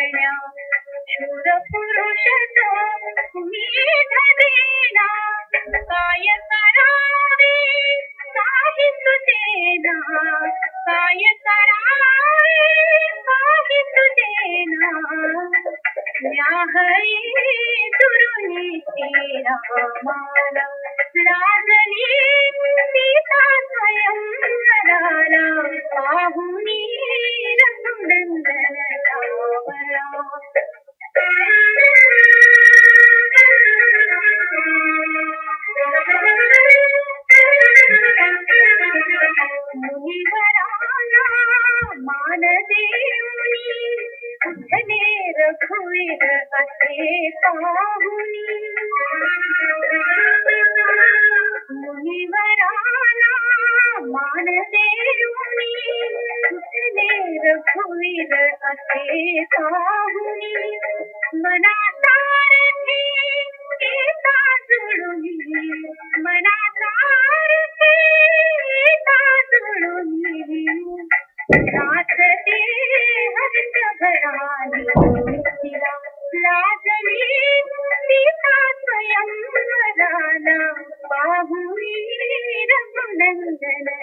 करण्या शूर पुरुष तुम्ही धरेना काय करावे काही सुचेना काय करावे काही सुचेना न्याहरी दुरुनी तेरा माला लाजली सीता स्वयंवराला पाहुनी रघुनंदन सावरा मुनिवराला मान देऊनी उठले रघुवीर असे पाहुनी मुनिवराला मान देऊनी उठले रघुवीर असे पाहुनी मना सारथी सीता जुळुनी मना सारथी सीता जुळुनी नाचते हर्ष भरानी तिला लाजली सीता स्वयंवराला पाहुनी रघुनंदन